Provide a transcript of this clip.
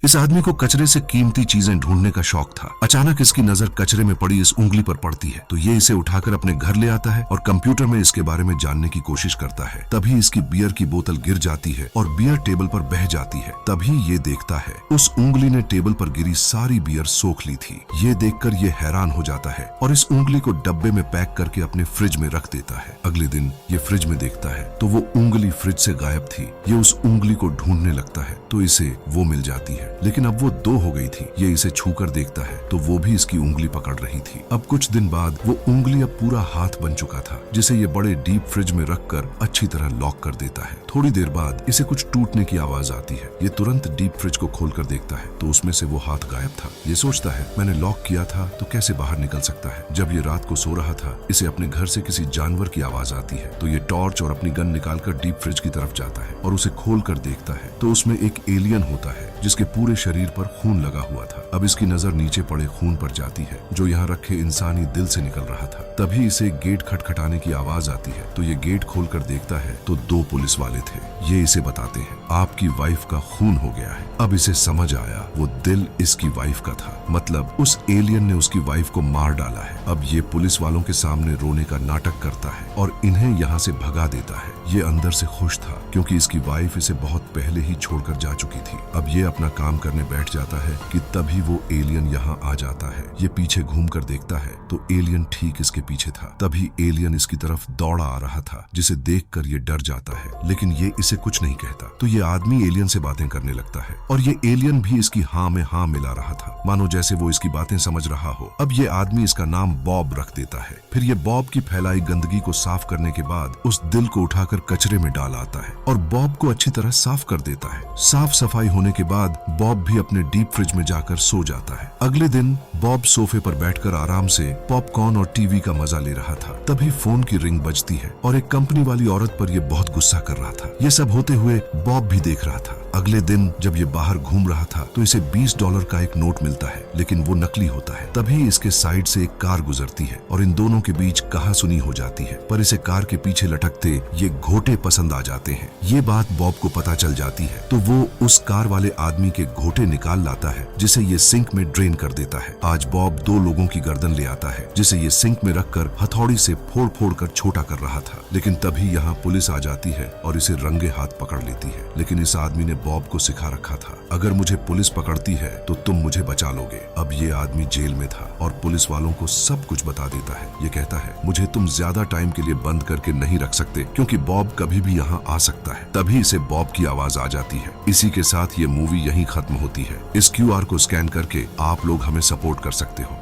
इस आदमी को कचरे से कीमती चीजें ढूंढने का शौक था। अचानक इसकी नजर कचरे में पड़ी इस उंगली पर पड़ती है तो ये इसे उठाकर अपने घर ले आता है और कंप्यूटर में इसके बारे में जानने की कोशिश करता है। तभी इसकी बियर की बोतल गिर जाती है और बियर टेबल पर बह जाती है। तभी ये देखता है उस उंगली ने टेबल पर गिरी सारी बियर सोख ली थी। ये देखकर ये हैरान हो जाता है और इस उंगली को डब्बे में पैक करके अपने फ्रिज में रख देता है। अगले दिन ये फ्रिज में देखता है तो वो उंगली फ्रिज से गायब थी। ये उस उंगली को ढूंढने लगता है तो इसे वो मिल जाती है, लेकिन अब वो दो हो गई थी। ये इसे छूकर देखता है तो वो भी इसकी उंगली पकड़ रही थी। अब कुछ दिन बाद वो उंगली अब पूरा हाथ बन चुका था, जिसे ये बड़े डीप फ्रिज में रखकर अच्छी तरह लॉक कर देता है। थोड़ी देर बाद इसे कुछ टूटने की आवाज आती है। ये तुरंत डीप फ्रिज को खोलकर देखता है तो उसमें से वो हाथ गायब था। ये सोचता है मैंने लॉक किया था तो कैसे बाहर निकल सकता है। जब ये रात को सो रहा था इसे अपने घर से किसी जानवर की आवाज आती है तो ये टॉर्च और अपनी गन निकालकर डीप फ्रिज की तरफ जाता है और उसे खोल कर देखता है तो उसमें एक एलियन होता है जिसके पूरे शरीर पर खून लगा हुआ था। अब इसकी नजर नीचे पड़े खून पर जाती है जो यहाँ रखे इंसानी दिल से निकल रहा था। तभी इसे गेट खटखटाने की आवाज आती है तो ये गेट खोलकर देखता है तो दो पुलिस वाले थे। ये इसे बताते हैं आपकी वाइफ का खून हो गया है। अब इसे समझ आया वो दिल इसकी वाइफ का था, मतलब उस एलियन ने उसकी वाइफ को मार डाला है। अब ये पुलिस वालों के सामने रोने का नाटक करता है और इन्हें यहाँ से भगा देता है। ये अंदर से खुश था क्योंकि इसकी वाइफ इसे बहुत पहले ही छोड़कर जा चुकी थी। अब ये अपना काम करने बैठ जाता है कि तभी वो एलियन यहाँ आ जाता है। ये पीछे घूमकर देखता है तो एलियन ठीक इसके पीछे था। तभी एलियन इसकी तरफ दौड़ा आ रहा था जिसे देखकर ये डर जाता है, लेकिन ये इसे कुछ नहीं कहता। तो ये आदमी एलियन से बातें करने लगता है और ये एलियन भी इसकी हाँ में हाँ मिला रहा था, मानो जैसे वो इसकी बातें समझ रहा हो। अब ये आदमी इसका नाम बॉब रख देता है। फिर ये बॉब की फैलाई गंदगी को साफ करने के बाद उस दिल को उठाकर कचरे में डाल आता है और बॉब को अच्छी तरह साफ कर देता है। साफ सफाई होने के बाद बॉब भी अपने डीप फ्रिज में जाकर सो जाता है। अगले दिन बॉब सोफे पर बैठकर आराम से पॉपकॉर्न और टीवी का मजा ले रहा था। तभी फोन की रिंग बजती है और एक कंपनी वाली औरत पर यह बहुत गुस्सा कर रहा था। ये सब होते हुए बॉब भी देख रहा था। अगले दिन जब ये बाहर घूम रहा था तो इसे $20 का एक नोट मिलता है, लेकिन वो नकली होता है। तभी इसके साइड से एक कार गुजरती है और इन दोनों के बीच कहासुनी हो जाती है, पर इसे कार के पीछे लटकते ये घोटे पसंद आ जाते हैं। ये बात बॉब को पता चल जाती है तो वो उस कार वाले आदमी के घोटे निकाल लाता है जिसे ये सिंक में ड्रेन कर देता है। आज बॉब दो लोगों की गर्दन ले आता है जिसे ये सिंक में रखकर हथौड़ी से फोड़ फोड़ कर छोटा कर रहा था, लेकिन तभी यहाँ पुलिस आ जाती है और इसे रंगे हाथ पकड़ लेती है। लेकिन इस आदमी ने बॉब को सिखा रखा था अगर मुझे पुलिस पकड़ती है तो तुम मुझे बचा लोगे। अब ये आदमी जेल में था और पुलिस वालों को सब कुछ बता देता है। ये कहता है मुझे तुम ज्यादा टाइम के लिए बंद करके नहीं रख सकते क्योंकि बॉब कभी भी यहाँ आ सकता है। तभी इसे बॉब की आवाज आ जाती है। इसी के साथ ये मूवी यहीं खत्म होती है। इस QR को स्कैन करके आप लोग हमें सपोर्ट कर सकते हो।